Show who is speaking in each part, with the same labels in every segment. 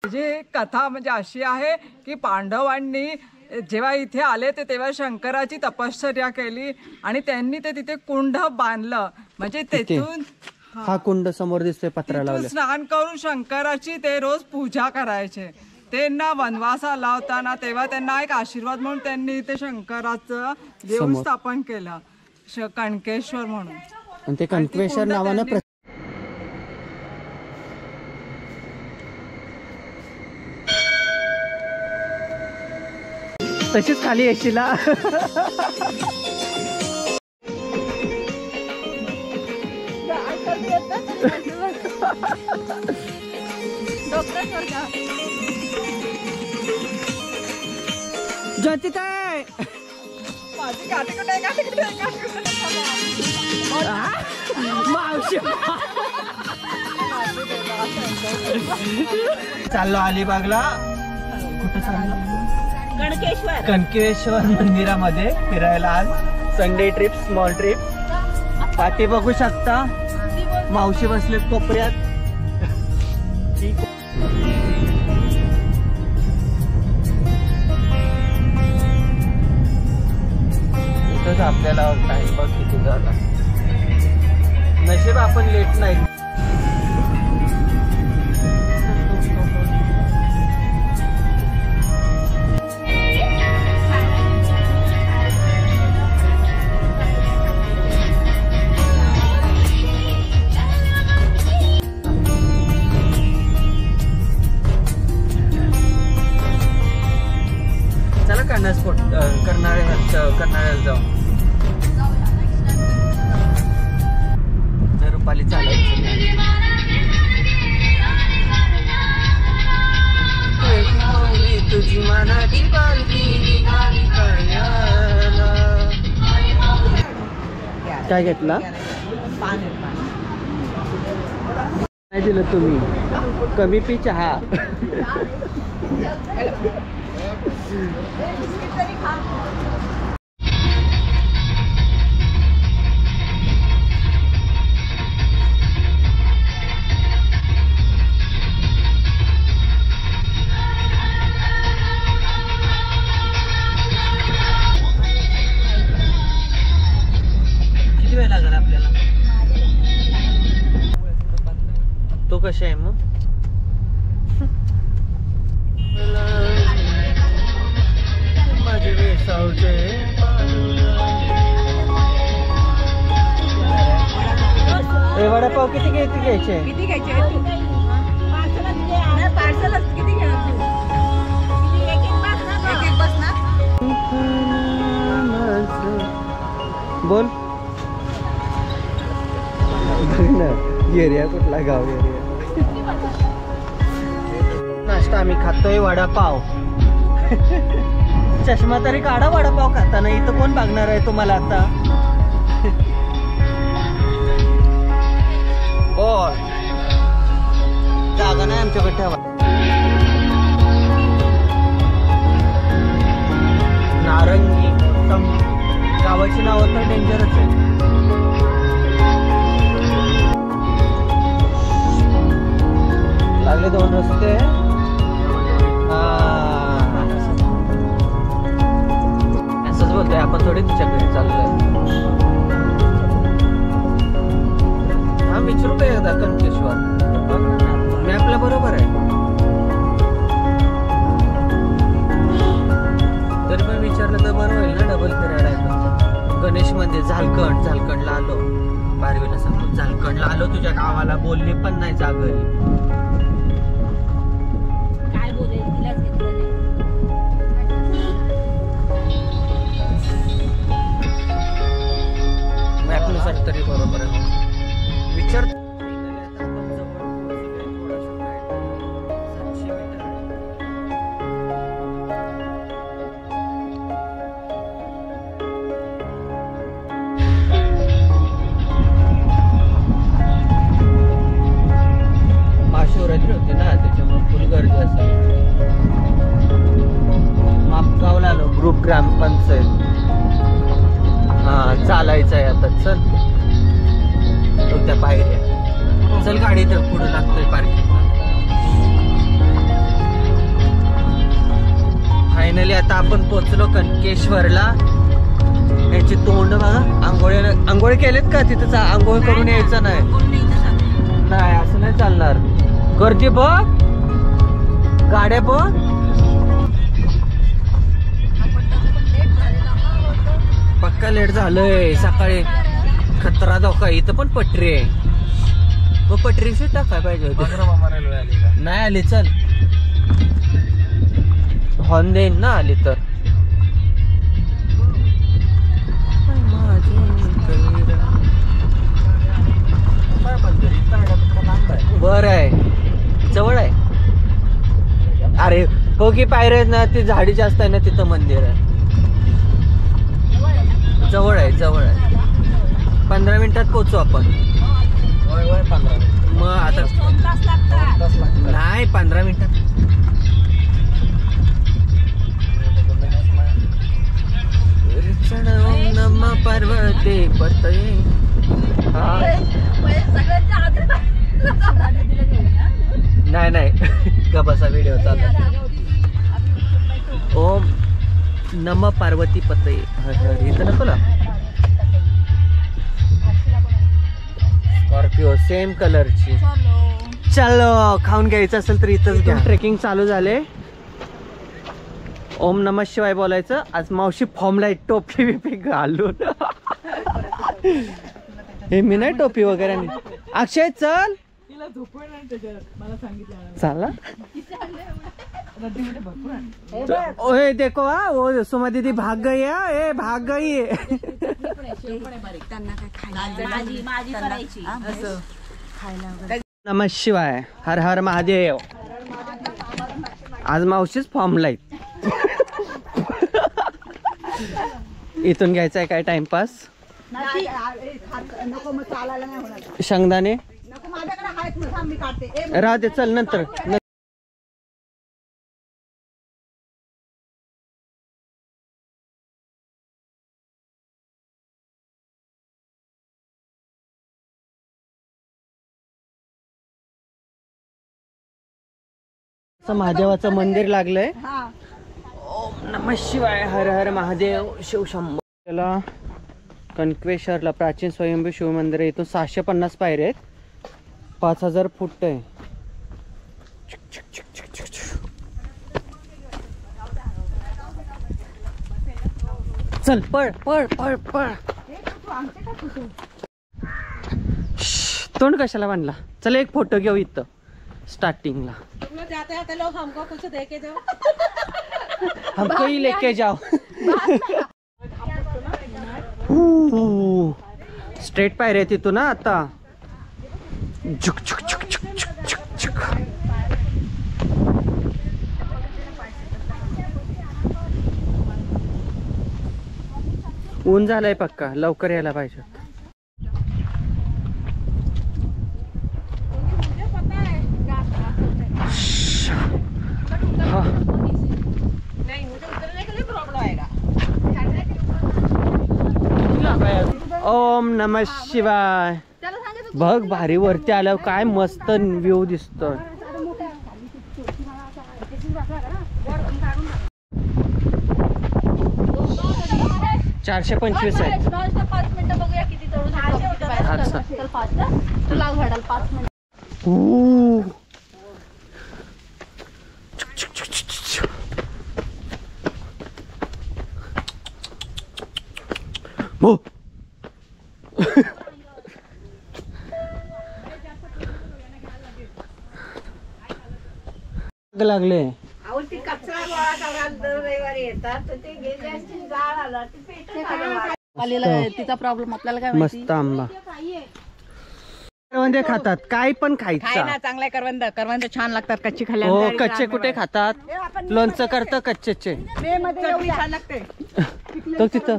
Speaker 1: जी कथा म्हणजे अशी आहे की पांडवांनी जेव्हा इथे आले ते तेव्हा शंकराची तपश्चर्या केली आणि त्यांनी ते तिथे कुंड बांधलं. म्हणजे तेथून
Speaker 2: हा कुंड समोर दिसतोय पत्रा लावले,
Speaker 1: स्नान करून शंकराची ते रोज पूजा करायचे. त्यांना वनवासा लावताना तेव्हा त्यांना एक आशीर्वाद म्हणून त्यांनी इथे शंकराचं देऊळ स्थापन केलं, कणकेश्वर म्हणून.
Speaker 2: आणि ते कणकेश्वर नावानं तशीच खाली यायचीला. ज्योतिताई
Speaker 1: माझी गाठी कुठे
Speaker 2: मावशी चाललो अलिबागला. कुठं चाललो? कणकेश्वर मंदिरामध्ये फिरायला आज संडे ट्रिप, स्मॉल ट्रिप. पाठी बघू शकता मावशी बसले कोपऱ्यात. इथंच आपल्याला टाइम बघ किती झाला. नशीब आपण लेट नाही. कर्नाळ्याला जाऊ. रुपाली चालायची तुझी मनाची पालखी. काय घेतला? नाही दिलं तुम्ही. कमी पी चहा. किती वेळ लागला आपल्याला? तो कसा आहे मग? माझे वेसावचे वडापाव किती घ्यायचे?
Speaker 3: किती घ्यायचे? पार्सलच किती घेणार तू? एक बस ना.
Speaker 2: बोल. एरिया कुठला? गाव एरिया. नाश्ता आम्ही खातोय वडापाव. चष्मा तरी काढा वडापाव खाताना. इथं कोण बघणार आहे तुम्हाला आता? बोल. जागा नाही आमच्याकडे ठेवा. नारंगी गावाची नाव तर डेंजरच आहे. लागले 2 रस्ते. असंच बोलतोय आपण. थोडी तिच्या घरी चाललोय. हा विचारू का एकदा कणकेश्वर? मॅपला बरोबर आहे. तरी पण विचारलं तर बरं होईल ना. डबल फिरायला येतो. गणेश मंदिर झालकंडला आलो. बारवीला सांगून झालकंडला आलो. तुझ्या गावाला बोलली पण नाही जागरी. मॅपनुसार तरी बरोबर आहे. विचार. महाशिवरात्री होती ना, त्याच्यामुळे फुल गर्दी असेल. मापगावला आलो. ग्रुप ग्रामपंचायत. हा चालायचं आहे आता. चल त्या पायऱ्या. चल गाडी तर पुढे लागतोय पार्किंग. फायनली आता आपण पोहोचलो कणकेश्वरला. यांची तोंड बघा. आंघोळ केलेत का तिथं? आंघोळ करून यायचं नाही. नाही असं नाही चालणार. गर्दी बघ, गाड्या बघ. पक्का लेट झालंय. सकाळी खतरा धोका. इथं पण पटरी आहे. मग पटरी टाकाय पाहिजे होती. नाही आली. चल हॉर्न देईन ना आली तर. बर आहे, जवळ आहे. अरे हो की पायऱ्या ना, ती झाडी जास्त आहे ना, तिथं मंदिर आहे. जवळ आहे, जवळ आहे. 15 मिनिटात पोहोचू आपण. मग आता नाही 15 मिनिटात. नमः पार्वती पतये. नाही नाही गबाचा व्हिडिओ चालू. ओम नमः पार्वती पतये. इथं नको ना. स्कॉर्पिओ सेम कलरची. चलो खाऊन घ्यायचं असेल तर इथंच घ्या. ट्रेकिंग चालू झाले. ओम नमः शिवाय बोलायचं. आज मावशी फॉर्मला टोपी बिपी घालून. हे मी नाही टोपी वगैरे. अक्षय चल चला. ओए देखो वो सुमा दीदी भाग गई है. ए भाग गई है. नमः शिवाय. हर हर महादेव. आज मावशीच फॉर्मला आहेत. इथून घ्यायचा आहे काय टाइमपास. शेंगदाणे राहते. चल नंतर. महादेवाचं मंदिर लागलंय. ओम नमः शिवाय. हर हर महादेव. शिव शंभो. त्याला कणकेश्वरला प्राचीन स्वयंभू शिव मंदिर आहे. इथून 650 पायऱ्या आहेत. 5000 फूट आहे. चल पळ पळ पळ पळ. तोंड कशाला बांधला. चल एक फोटो घेऊ इथं स्टार्टिंगला. हमको ही लेके जाओ. स्ट्रेट पायऱ्या तिथून ना आता. झुक झुक झुक झुक झुक झुक झुक. ऊन झालंय पक्का. लवकर यायला पाहिजे. ओम नमः शिवाय. बघ भारी वरती आल्यावर काय मस्त व्ह्यू दिसतोय. चारशे 25 आहे. हो लागले.
Speaker 3: तिचा प्रॉब्लेम आपल्याला काय
Speaker 2: मस्त आंबा. करवंदे खातात. काय पण खायचं.
Speaker 3: चांगला करवंद. करवंद छान लागतात कच्ची
Speaker 2: हो
Speaker 3: खाल्ल्या.
Speaker 2: कच्चे कुठे खातात. लोणचं करतं कच्चेचे.
Speaker 3: छान लागते.
Speaker 2: तो तिथं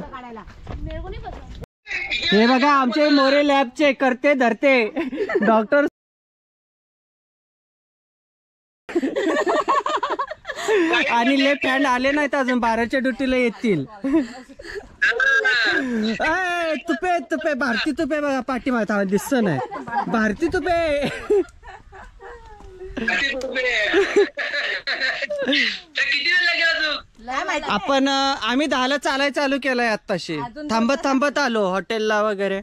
Speaker 2: हे बघा आमचे मोरे लॅबचे करते धरते डॉक्टर. आणि लेफ्ट हँड आले नाहीत अजून. 12च्या ड्युटीला येतील. तुपे तुपे भारती तुपे बघा पाठीमागे दिसत नाही. भारती तुपे. आपण आम्ही 10ला चालायला चालू केलंय आत्ताशी. थांबत थांबत आलो हॉटेलला वगैरे.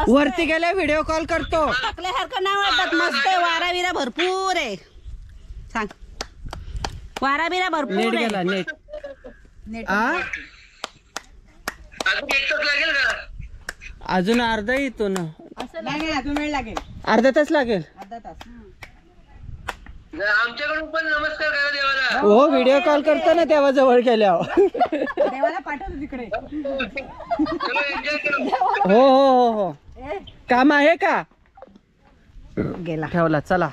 Speaker 2: वरती गेल्या व्हिडिओ कॉल करतो.
Speaker 3: टाकल्यासारखं नाही वाटत. मस्त आहे. वारा बिरा भरपूर आहे. सांग. वारा बिरा भरपूर
Speaker 2: नेट
Speaker 3: आहे.
Speaker 2: गेला नेट. आ अजून अर्धा येतो ना.
Speaker 3: नाही अजून वेळ लागेल.
Speaker 2: अर्धा तास लागेल.
Speaker 3: अर्धा तास.
Speaker 4: आमच्याकडून पण नमस्कार करा देवाला.
Speaker 2: हो व्हिडिओ कॉल करतो ना तेव्हा जवळ गेल्यावर.
Speaker 3: देवाला पाठवतो तिकडे.
Speaker 4: चलो एन्जॉय करू.
Speaker 2: हो हो हो हो काम आहे का.
Speaker 3: गेला.
Speaker 2: ठेवला चला.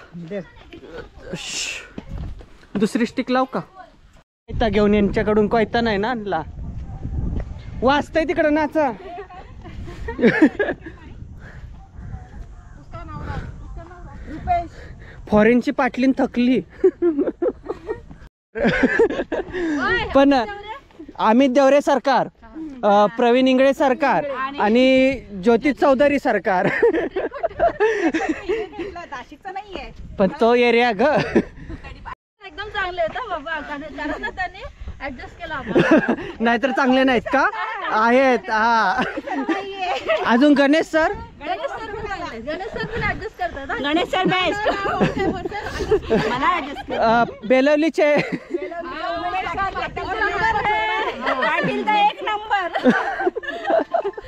Speaker 2: दुसरी स्टिक लाव का. कोयता घेऊन यांच्याकडून कोयता नाही ना आणला. वाचतय तिकडं नाचा. फॉरेनची पाटलीन थकली. पण अमित देवरे सरकार, प्रवीण इंगळे सरकार आणि ज्योती चौधरी सरकार. पण तो एरिया ग
Speaker 5: एकदम चांगले होतं बाबा. कारण ना त्यांनी ऍडजस्ट केला आम्हाला.
Speaker 2: नाहीतर चांगले नाहीत का. आहेत हा. अजून गणेश सर.
Speaker 5: गणेश सर पण चांगले. गणेश सर पण ऍडजस्ट करतात हा.
Speaker 3: Ganesh sir best. मला ऍडजस्ट
Speaker 2: बेलवलीचे
Speaker 3: पाटील तर एक नंबर.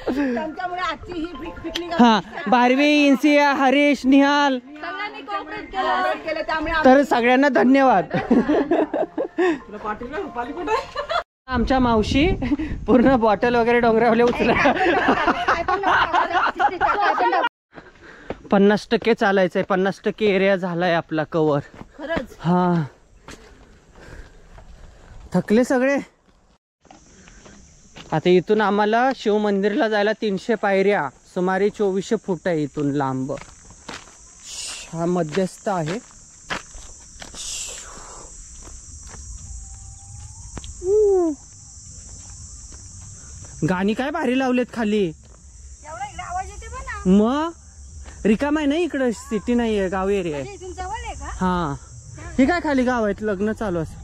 Speaker 3: त्यांच्यामुळे आजची ही पिकनिक
Speaker 2: हा. बारवी इन्सिया हरीश निहाल
Speaker 5: सगळ्यांनी कोऑपरेट केलं.
Speaker 3: केलं त्यामुळे
Speaker 2: तर सगळ्यांना धन्यवाद. आमच्या मावशी पूर्ण बॉटल वगैरे डोंगरावले उचला. 50% चालायचंय. 50% एरिया झालाय आपला कव्हर.
Speaker 5: खरंच
Speaker 2: हा थकले सगळे. आता इथून आम्हाला शिव मंदिरला जायला 300 पायऱ्या. सुमारे 2400 फूट आहे इथून लांब. हा मध्यस्थ आहे. गाणी काय भारी लावलेत खाली. मग रिकाम आहे ना इकडं. सिटी नाहीये गाव एरिया आहे. हा हे काय खाली गाव आहेत. लग्न चालू असेल.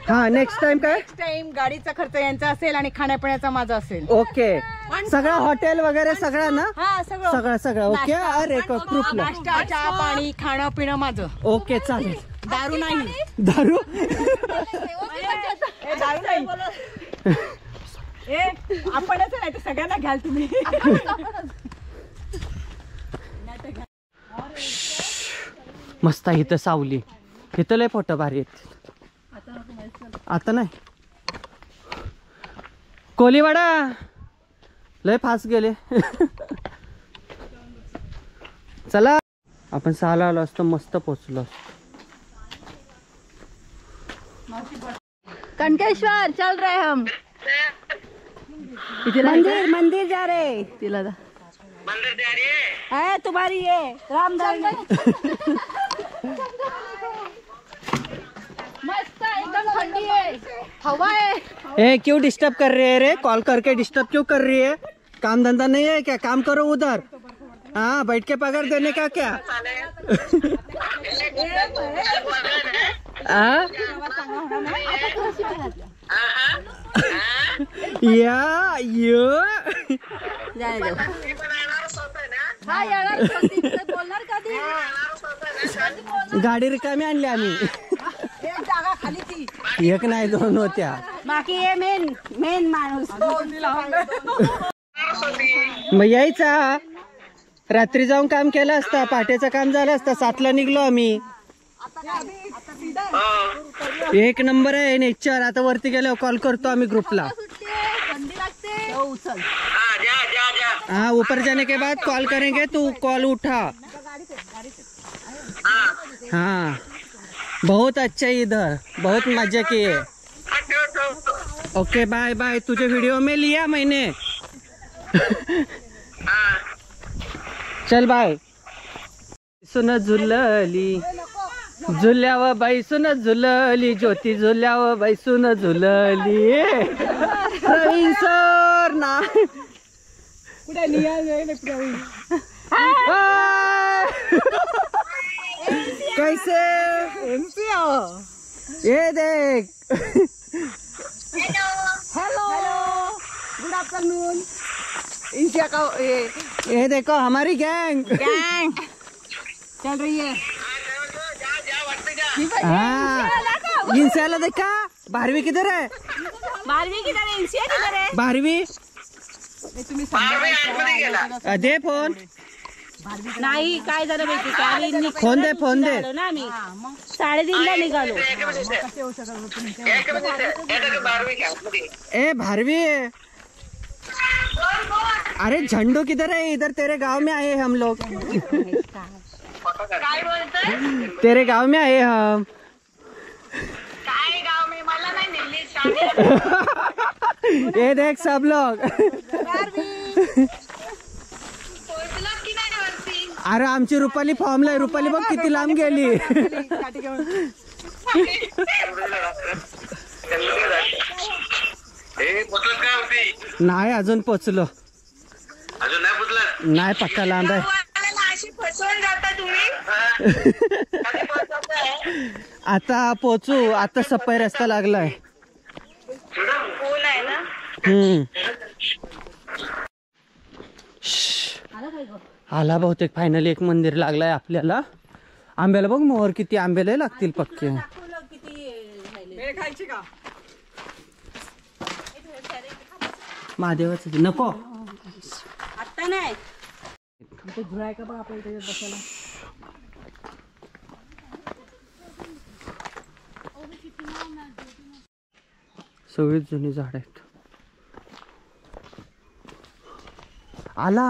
Speaker 2: हा नेक्स्ट टाइम काय.
Speaker 3: टाइम गाडीचा खर्च यांचा असेल आणि खाण्यापिण्याचा माझा असेल.
Speaker 2: ओके सगळं हॉटेल वगैरे सगळं ना.
Speaker 3: हा सगळं
Speaker 2: सगळं सगळं ओके. अरे ग्रुपला
Speaker 3: नाश्ता चहा पाणी खाणं पिणं माझं.
Speaker 2: ओके चालेल.
Speaker 3: दारू नाही.
Speaker 2: दारू
Speaker 3: दारू नाही. आपणच नाही तर सगळ्यांना घ्याल तुम्ही.
Speaker 2: मस्त आहे इथं सावली. इथं लय फोटो भारी आहेत. आता नाही. कोलीवाडा लय फास्ट गेले. चला आपण 6ला आलो असतो मस्त पोचलो.
Speaker 5: कणकेश्वर चल रहे हम.
Speaker 3: मंदिर मंदिर जा रे.
Speaker 5: तिला
Speaker 4: मंदिर जा रही है.
Speaker 3: है तुम्हारी ये रामदास.
Speaker 5: मस्त एकदम थंडी आहे. हवा है.
Speaker 2: ए क्यों डिस्टर्ब कर रहे है रे. कॉल करके डिस्टर्ब क्यों कर रही है. काम धंधा नहीं है क्या. काम करो उधर. हाँ बैठ के पगार देने का क्या. या
Speaker 5: हा येणार कधी. बोलणार कधी.
Speaker 2: गाडी रिकामी आणली आम्ही.
Speaker 3: एक जागा खाली ती.
Speaker 2: एक नाही 2 होत्या.
Speaker 3: बाकी हे मेन मेन माणूस.
Speaker 2: मग यायचा. रात्री जाऊन काम केलं असतं. पहाटेचं काम झालं असतं. 7ला निघलो आम्ही. एक नंबर आहे नेचर. आता वरती गेल्यावर कॉल करतो आम्ही ग्रुपला.
Speaker 5: थंडी लागते.
Speaker 3: उचल.
Speaker 4: हाँ जा जा जा.
Speaker 2: हाँ ऊपर जाने के बाद कॉल करेंगे. तू कॉल उठा. हाँ बहुत अच्छा इधर. बहुत मजा किए. Okay bye bye. तुझे वीडियो में लिया मैंने. चल बाय. सुन झुलली झुल्याव बाई सुन झुलली. ज्योती झुल्याव बाई सुन झुलली. प्रवीण सर ना
Speaker 3: कुठे निघाल.
Speaker 2: कैसे. ये देख
Speaker 3: हेलो गुड आफ्टरनून इंडिया का
Speaker 2: ये देखो हमारी गैंग।
Speaker 3: गैंग चल रही है।
Speaker 2: हाँ इंस्याला देखा। 12वी किधर है?
Speaker 3: 12वीं किधर है? इंसिया किधर है?
Speaker 2: 12वी दे फोन।
Speaker 3: नाही काय झालं माहिती का आम्ही
Speaker 2: फोन दे फोन दे।
Speaker 3: निघालो ना आम्ही 3:30ला निघालो।
Speaker 2: ए 12वी है। अरे झंडू किधर है? इधर तेरे गांव में आए हम लोग।
Speaker 5: काय बोलतोय?
Speaker 2: तेरे गांव में आए हम।
Speaker 5: काय गाव मी मला नाही नेली शाळेत.
Speaker 2: ये देख सब लोग।
Speaker 5: पोहोचला की नाही वरती?
Speaker 2: अरे आमची रुपाली फॉर्मला आहे। रुपाली बघ किती लांब गेली।
Speaker 4: पोचलं काय होती?
Speaker 2: नाही अजून पोचलो
Speaker 4: अजून नाही पोचलं?
Speaker 2: नाही पक्का लांब आहे।
Speaker 5: अशी फसवून जाता तुम्ही.
Speaker 4: कधी पोहोचताय?
Speaker 2: आता पोचू। आता सफाई रस्ता लागलाय।
Speaker 5: कोण आहे ना?
Speaker 2: आला बहुतेक फायनली एक मंदिर लागलाय आपल्याला। आंब्याला बघ मोहर किती आंब्याला लागतील पक्के।
Speaker 1: खायची का?
Speaker 2: महादेवाचं नको
Speaker 3: आता नाही
Speaker 2: सगळीच जुनी झाड आहेत। आला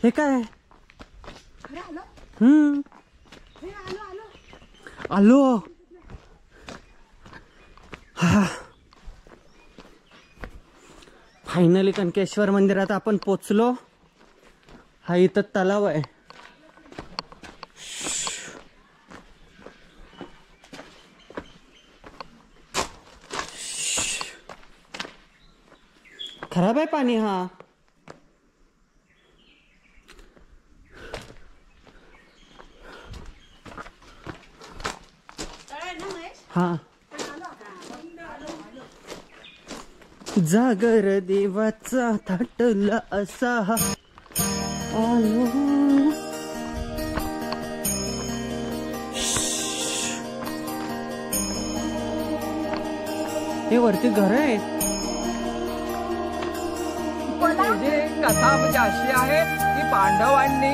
Speaker 2: हे काय? आलो। हा फायनली कनकेश्वर मंदिरात आपण पोचलो। हा इथं तलाव आहे। खराब आहे पाणी। हा हा जागर देवाचा थाटला असा आलो। हे वरती घर आहे।
Speaker 1: म्हणजे कथा म्हणजे अशी आहे की पांडवांनी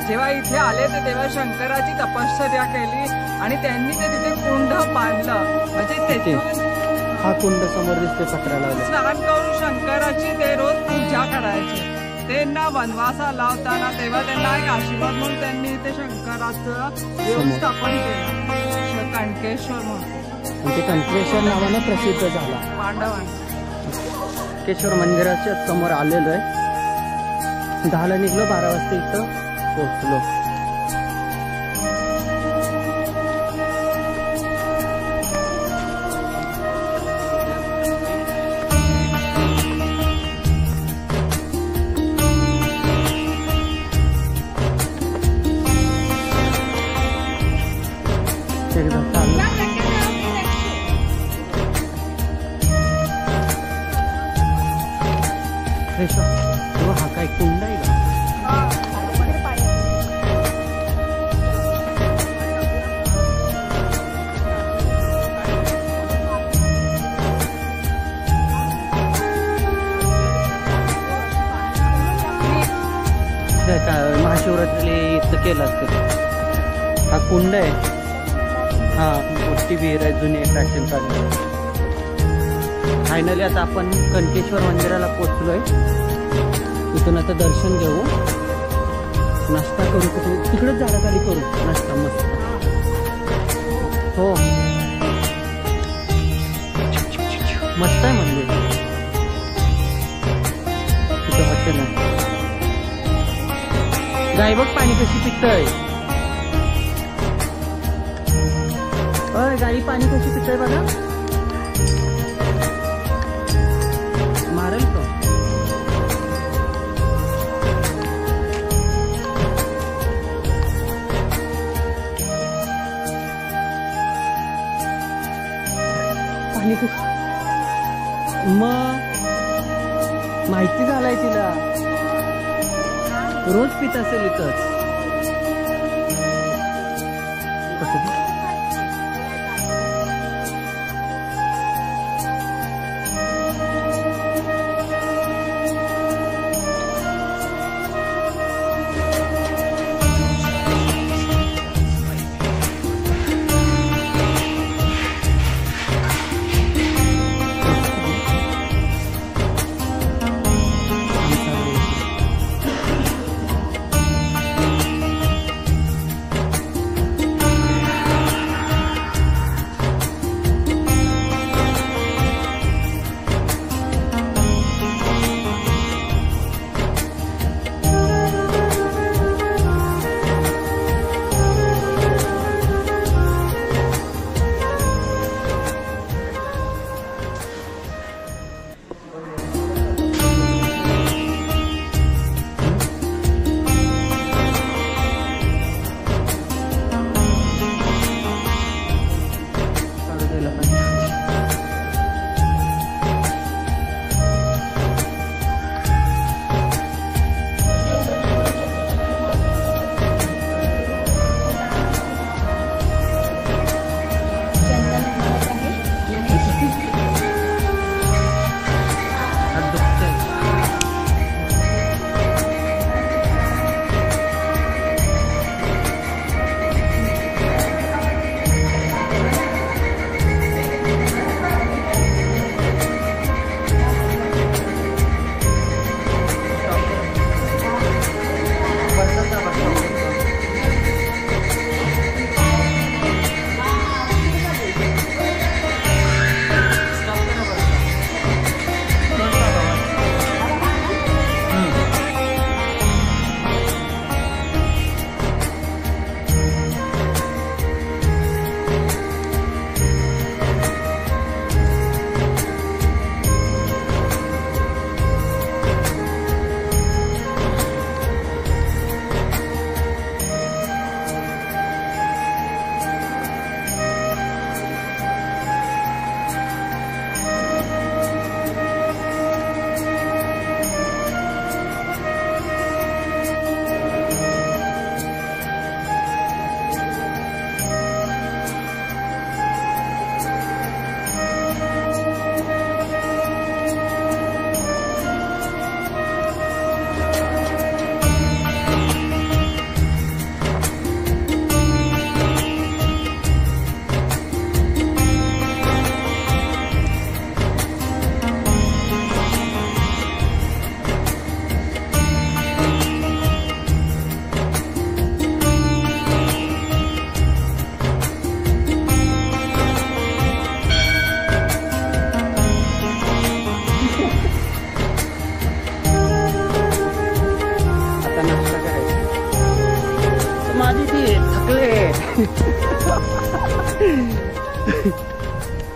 Speaker 1: जेव्हा इथे आले ते तेव्हा शंकराची तपश्चर्या केली आणि त्यांनी ते तिथे कुंड बांधलं। म्हणजे तेथून
Speaker 2: हा कुंड समोर दिसते पत्रा लावला।
Speaker 1: स्नान करून शंकराची ते रोज पूजा करायचे। त्यांना वनवासा लावताना तेव्हा त्यांना एक आशीर्वाद म्हणून त्यांनी इथे शंकराचं देऊळ स्थापन केलं, कणकेश्वर म्हणून।
Speaker 2: ते कणकेश्वर नावाने प्रसिद्ध झाला।
Speaker 1: पांडवांनी
Speaker 2: कणकेश्वर मंदिराच्या समोर आलेलो आहे। 10ला निघलो 12 वाजता इथं पोहोचलो। हा काय कुंड आहे का? महाशिवरात्री इथं केलं असतं। हा कुंड आहे। हा मोठी विहीर आहे जुनी प्राचीन काळी। फायनली आता आपण कणकेश्वर मंदिराला पोहोचलोय। इथून आता दर्शन घेऊ, नाश्ता करू। कुठे तिकडेच झाडाखाली करू नाश्ता मस्त। हो मस्त आहे मंदिर। तिथं हॉटेल आहे। गाय बघ पाणी कशी पितय। गाई पाणी कशी पितय बघा। मारेल तो। चटणी मग माहिती झालंय तिला, रोज पित असेल इथंच.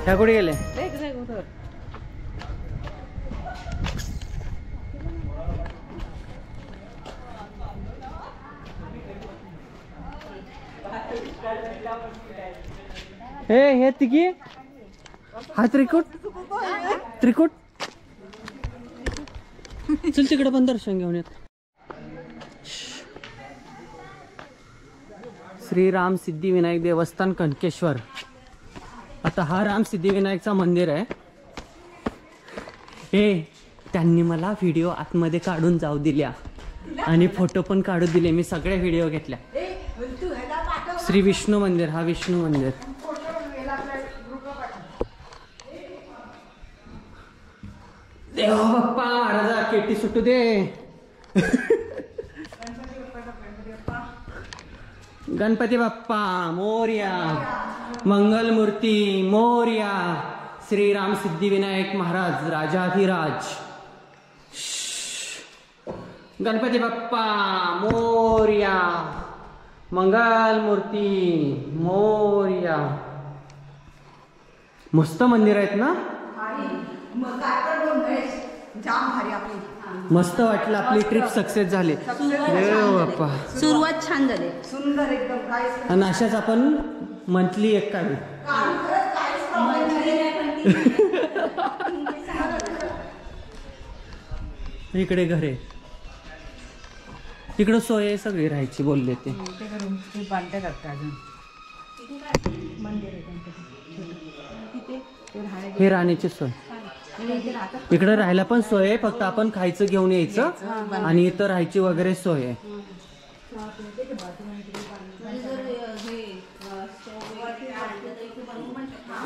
Speaker 6: ह्या कुठे गेले? हे तिघी हा त्रिकुट चल तिकडे पण दर्शन घेऊन येत. श्री राम सिद्धिविनायक देवस्थान कणकेश्वर. आता हा राम सिद्धिविनायकचा मंदिर आहे. त्यांनी मला व्हिडिओ आतमध्ये काढून जाऊ दिल्या आणि फोटो पण काढू दिले. मी सगळे व्हिडिओ घेतल्या. श्री विष्णू मंदिर, हा विष्णू मंदिर. देवा बाप्पा महाराजा केटी सुटू दे. गणपती बाप्पा मोरया, मंगलमूर्ती मोरया, श्री राम सिद्धिविनायक महाराज राजाधिराज. गणपती बाप्पा मोरया, मंगलमूर्ती मोरया. मस्त मंदिर आहेत ना. मस्त वाटलं. आपली ट्रिप सक्सेस झाली. बाप्पा
Speaker 3: सुरुवात छान झाली.
Speaker 1: सुंदर एकदम.
Speaker 6: आणि अशाच आपण मंथली एक काढू. इकडे घर आहे, तिकडं सोय आहे सगळी राहायची बोलले ते. हे राहण्याची सोय, इकडे राहायला पण सोय आहे, फक्त आपण खायचं घेऊन यायचं आणि इथं राहायची वगैरे सोय आहे.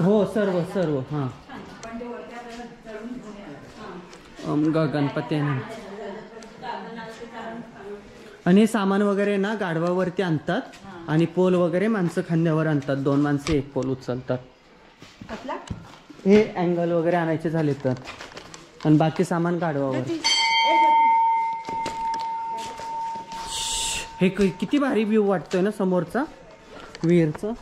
Speaker 6: हो सर्व सर्व. हां गणपती आणि हे सामान वगैरे ना गाढवावरती आणतात आणि पोल वगैरे माणसं खांद्यावर आणतात. 2 माणसं एक पोल उचलतात. हे अँगल वगैरे आणायचे झाले तर, आणि बाकी सामान गाढवावर. हे किती भारी व्ह्यू वाटतोय ना समोरचा विहीरचा.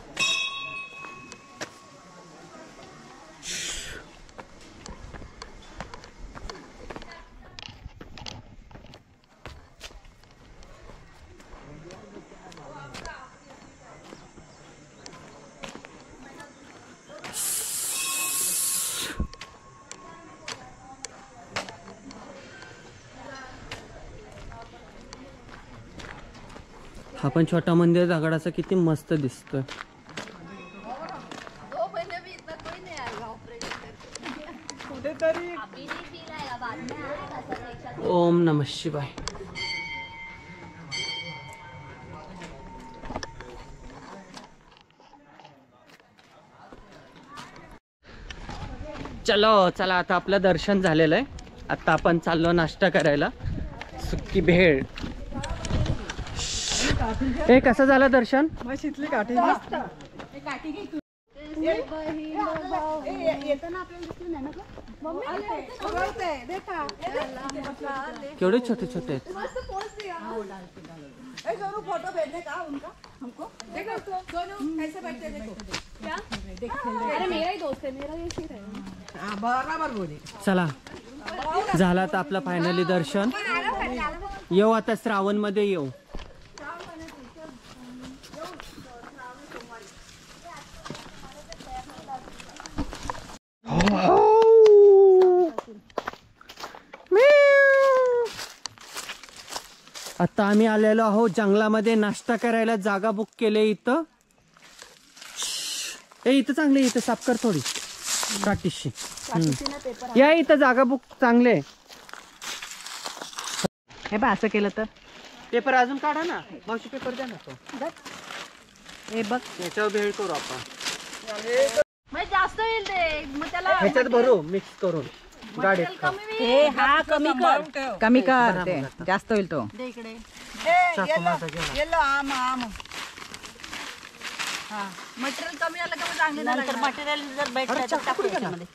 Speaker 6: हा पण छोटा मंदिर दगडाचा किती मस्त दिसतोय. ओम नमः शिवाय. चलो चला, आता आपलं दर्शन झालेलं आहे. आता आपण चाललो नाश्ता करायला. सुक्की भेळ. हे कसं झालं दर्शन?
Speaker 1: म्हशीतली काठी मस्त.
Speaker 6: केवढे छोटे छोटे आहेत.
Speaker 1: फोटो भेजने का उनका हमको देखो सोनू कैसे बैठते देखो क्या अरे मेरा ही दोस्त है मेरा ये सीट है हां बराबर बोली.
Speaker 6: चला झाला तर आपलं फायनली दर्शन. येऊ आता श्रावण मध्ये येऊ. आता आम्ही आलेलो आहोत जंगलामध्ये नाश्ता करायला. जागा बुक केले इथं. इथं चांगले, इथं साफ कर थोडी काठीशी. या इथं जागा बुक चांगले.
Speaker 3: हे बा असं केलं तर
Speaker 6: पेपर अजून काढा ना मावशी. पेपर द्या ना तो.
Speaker 3: हे बघ
Speaker 6: याच्यावर भेळ करू आपण.
Speaker 5: मग जास्त येईल ते, मग त्याला
Speaker 6: ह्याच्यात भरू मिक्स करून गाडीत.
Speaker 3: हे हा कमी कर ते जास्त होईल तो.
Speaker 5: दे इकडे.
Speaker 1: येलो आम आम
Speaker 5: हा मटेरियल कमी आलं का मग चांगले नाही
Speaker 3: नंतर
Speaker 5: लागणार.
Speaker 3: मटेरियल जर भेटलं तर टाकू याच्यामध्ये.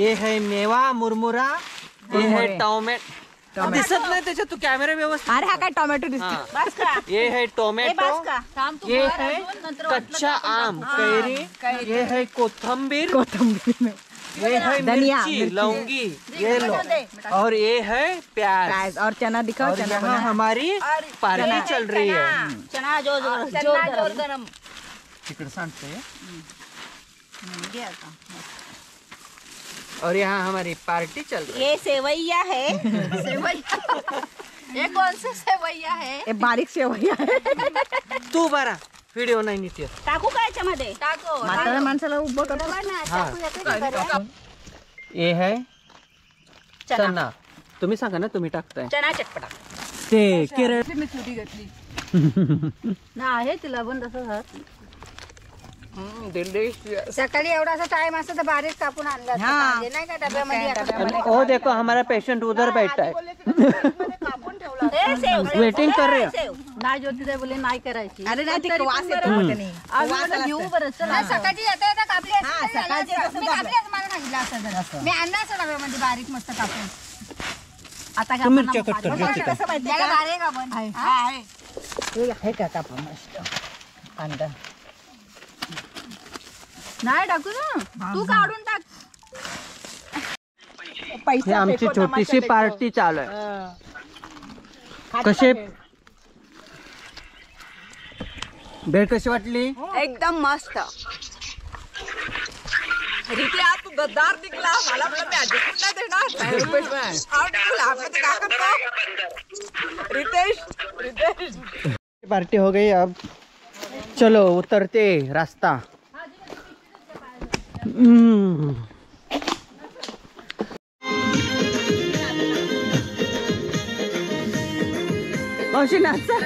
Speaker 6: ये है मेवा मुरमुरा. ये है टोमॅटो. दिसत नाही त्याच्यात, तू कॅमेरा व्यवस्थित.
Speaker 3: अरे हा काय टोमॅटो दिसतो. बस का
Speaker 6: ये है टोमॅटो.
Speaker 5: थांब तू
Speaker 6: ये
Speaker 5: भर
Speaker 6: है
Speaker 5: अजून, नंतर
Speaker 6: कच्चा आम कैरी. ये है कोथंबीर. ये है
Speaker 3: धनिया,
Speaker 6: मिर्ची लौंगी. ये लो. और ये है प्याज.
Speaker 3: और चना दिखाओ.
Speaker 6: और
Speaker 3: चना
Speaker 6: यहाँ हमारी पार्टी चल रही है.
Speaker 3: चना जो
Speaker 5: जोर गरम.
Speaker 6: तिकडे सांगते. और यहाँ हमारी पार्टी चल रही है.
Speaker 3: ये सेवैया है.
Speaker 5: सेवैया. ये कौन से सेवैया है?
Speaker 3: हे बारीक सेवैया आहे.
Speaker 6: तू बरा व्हिडिओ नाही नीट येत.
Speaker 3: टाकू का याच्यामध्ये?
Speaker 5: टाको.
Speaker 3: म्हाताऱ्या माणसाला उभं कर.
Speaker 6: ये है चना. तुम्ही सांगा ना, तुम्ही टाकताय
Speaker 3: चना चटपटा.
Speaker 6: ते केरळ.
Speaker 5: मी छोटी घेतली ना आहे तिला पण तसं.
Speaker 3: सकाळी एवढा असा टाइम असतो तर बारीक कापून आणला नाही का डब्यामध्ये.
Speaker 6: ओ देखो हमारा पेशेंट उधर बैठा है.
Speaker 3: कापून ठेवला.
Speaker 6: वेटिंग कर रहे हो.
Speaker 5: नाही ज्योतिताई बोलले नाही करायची.
Speaker 3: अरे नाही ते वास येतो त्याने.
Speaker 5: आम्ही घेऊ बरं चला.
Speaker 3: सकाळची येता येता कापली असते. सकाळची मला सांगितलं असं मी आणलं असं डब्यामध्ये बारीक मस्त कापून. आता
Speaker 6: तू मिरच्या कट कर ज्योतिका.
Speaker 3: कसं माहिती बारीक आपण आहे का कापून मस्त कांदा.
Speaker 5: नाही टाकू ना तू काढून टाक.
Speaker 6: ही आमची छोटीशी पार्टी चालू आहे. कसे भेळ कशी वाटली?
Speaker 3: एकदम मस्त.
Speaker 1: रिते आज तू गद्दार निघला मला म्हणलं मी ऍडजस्टमेंट नाही देणार काय करतो रितेश
Speaker 6: पार्टी हो गई अब चलो उतरते रास्ता मावशी नाचा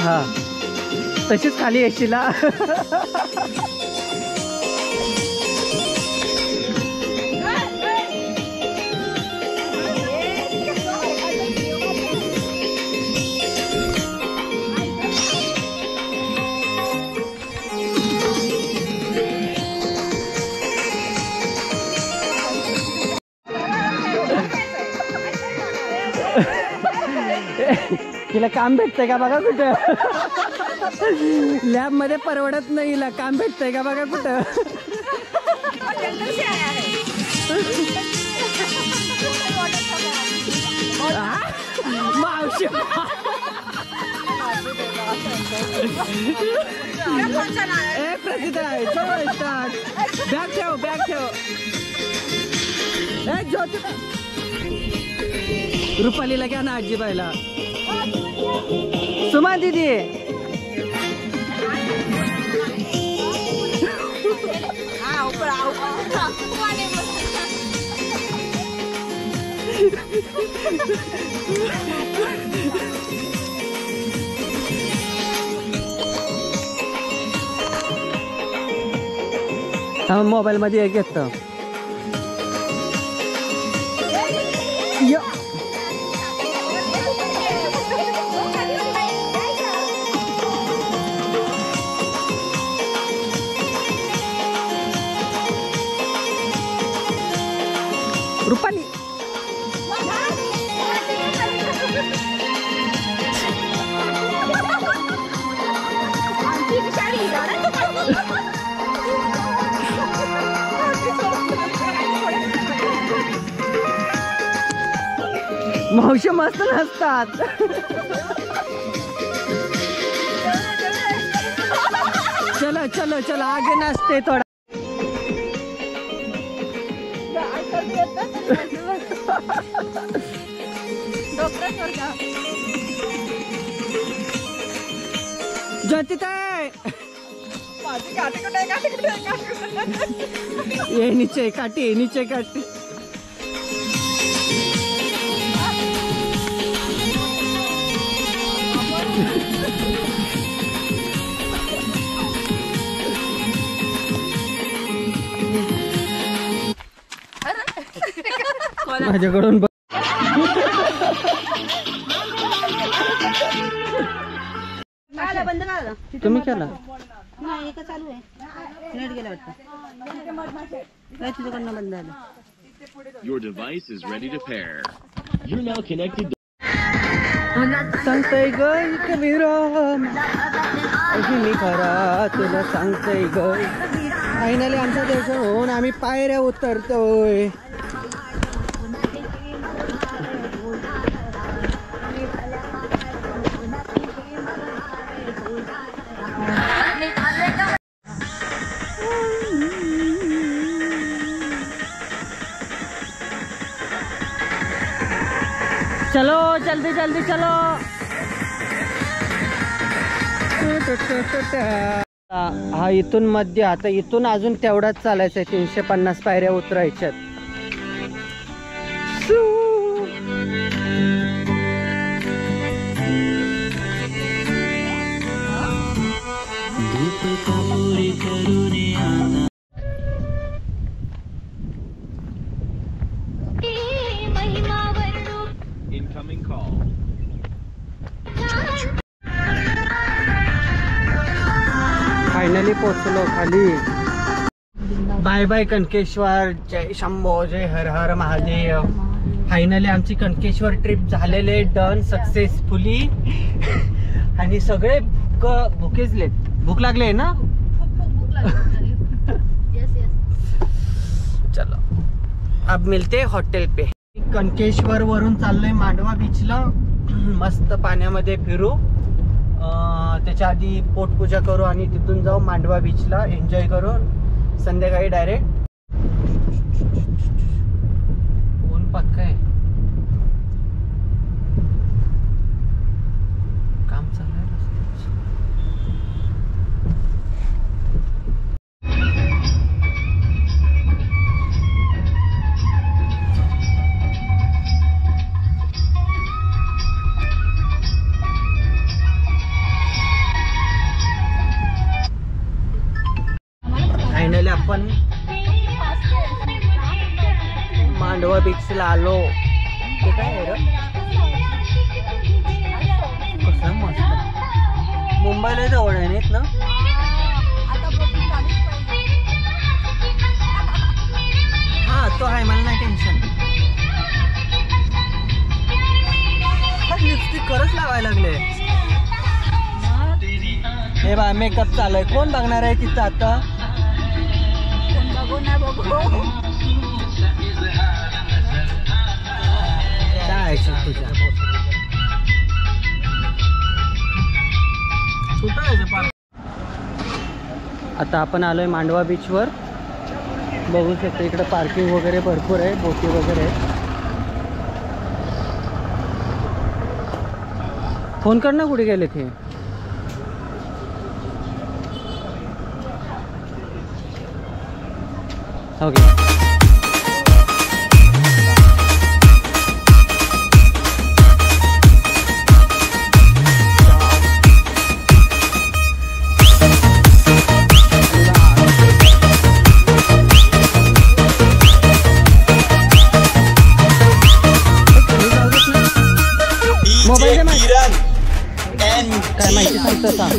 Speaker 6: हा तशीच खाली येशील तिला काम भेटतंय का बघा कुठं लॅब मध्ये परवडत नाही हिला काम भेटतंय का बघा कुठं मावशी ए प्रसिद्ध बॅग ठेव ए ज्योती रुपालीला घ्या ना आजी बायला सुमा दीदी मोबाईल मध्ये एक घेतो रुपाली मावशी मस्त नसतात चलो चलो चलो आगे नाचते थोडा ज्योतिताई ये नीचे काटी नीचे काटी माझ्याकडून
Speaker 3: बंद करा
Speaker 6: तुम्ही केला
Speaker 3: नाही एक चालू आहे नेट गेला वाटतं काय तुझ्याकडनं बंद झालं
Speaker 7: Your device is ready to pair. You're now connected.
Speaker 6: सांगतय ग कबीराम मी खरा तुला सांगतय ग फायनली आमचा दर्शन होऊन आम्ही पायऱ्या उतरतोय चलो जल्दी जल्दी चलो हा इथून मध्य आता इथून अजून तेवढाच चालायचं आहे 350 पायऱ्या उतरायच्यात
Speaker 7: Incoming call.
Speaker 6: फायनली पोहोचलो खाली बाय बाय कणकेश्वर, जय शंभो, जय हर हर महादेव. फायनली आमची कणकेश्वर ट्रिप झालेले डन सक्सेसफुली. आणि सगळे भुकेजलेत. भूक लागले ना. चलो अब मिलते हॉटेल पे. कणकेश्वर वरून चाललोय मांडवा बीचला. मस्त पाण्यामध्ये फिरू. त्याच्या आधी पोटपूजा करू आणि तिथून जाऊ मांडवा बीचला एन्जॉय करून संध्याकाळी डायरेक्ट. ऊन पक्का आहे. काम चालू आहे. फायनली आपण मांडवा बीचला आलो. ते काय आहे रे? कसं मस्त. मुंबईला जवळ आहे ना. हा तो आहे, मला नाही टेन्शन. लिपस्टिक खरंच लावायला लागले. हे बा मेकअप चालू आहे. कोण बघणार आहे तिथं आता? काय तुझ्या आता आपण आलोय मांडवा बीचवर. बघू शकतो इकडे पार्किंग वगैरे भरपूर आहे. बोटी वगैरे आहे. फोन कर ना, कुठे गेले ते? ओके. मोबाईल काय माहिती सांगतो सांग.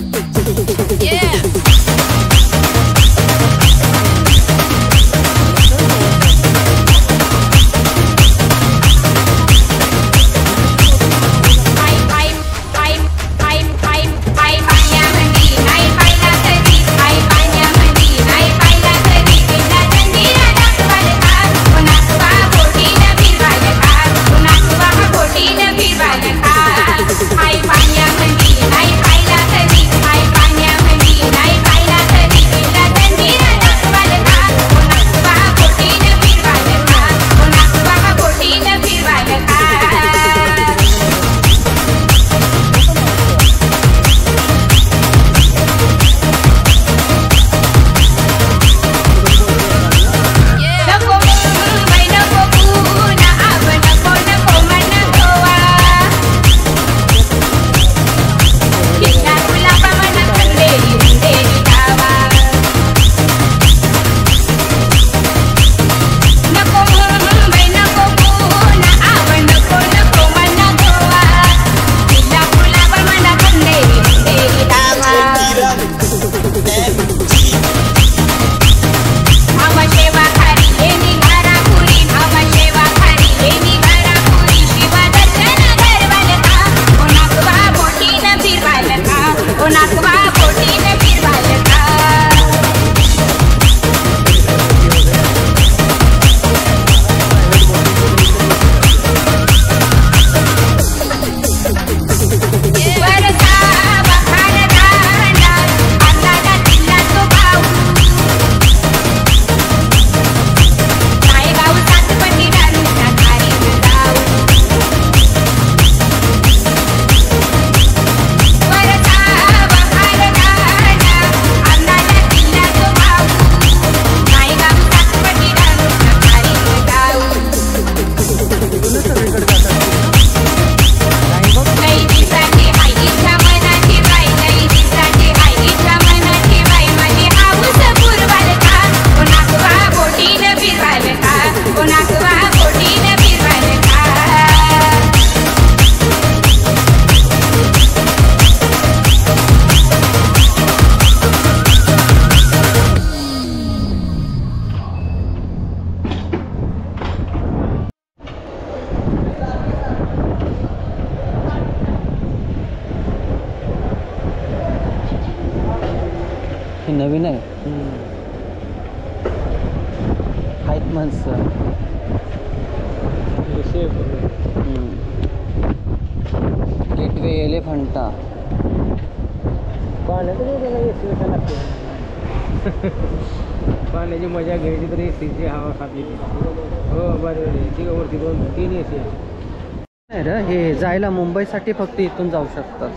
Speaker 6: हे नवीन आहे. आहेत माणसं. गेटवे एलिफंटा.
Speaker 2: पाण्याची मजा घ्यायची तर एसीची हवा खाली. हो बरोबर वरती 2-3 एसी
Speaker 6: नाही रे, हे जायला मुंबईसाठी फक्त इथून जाऊ शकतात.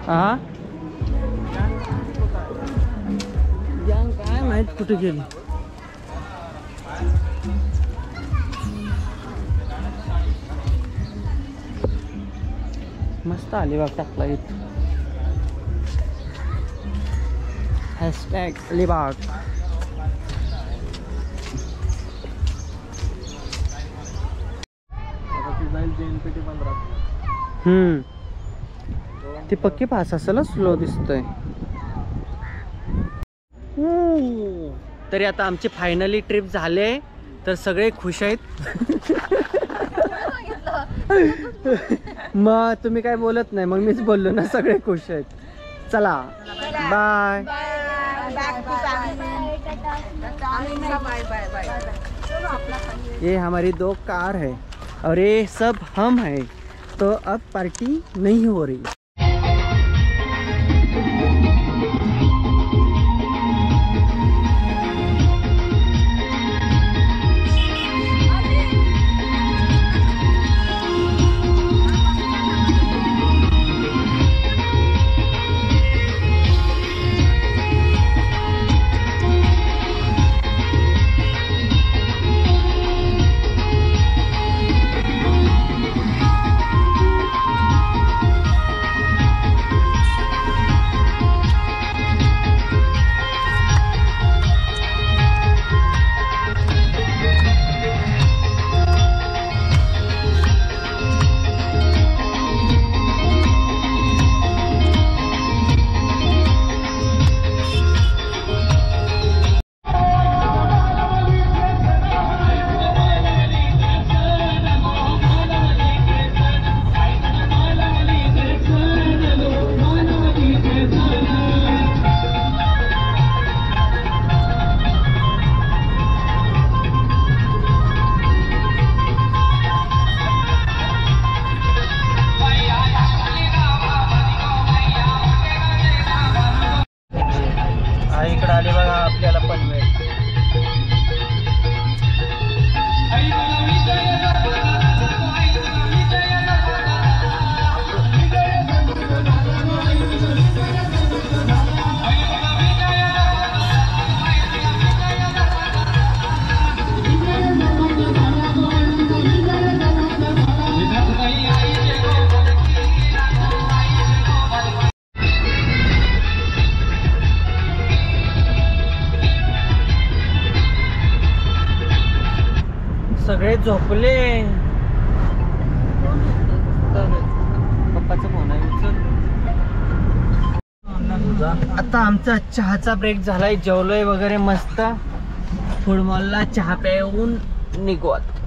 Speaker 6: हा काय माहित कुठे गेली. मस्त अलिबाग टाकला इथं. हॅशटॅग अलिबाग. ते पक्की पास असेल स्लो दिसतोय. तरी आता आमची फायनली ट्रिप झाले तर सगळे खुश आहेत. मग तुम्ही काय बोलत नाही, मग मीच बोललो ना सगळे खुश आहेत. चला बाय. ये हमारी 2 कार है और ये सब हम है, तो अब पार्टी नहीं हो रही. इकडे आले बघा आपल्याला पनवेल. सगळे झोपले. पप्पाचा फोन आहे. आता आमचा चहाचा ब्रेक झालाय. जेवलोय वगैरे मस्त. फूड मॉलला चहा प्याऊन निघू आता.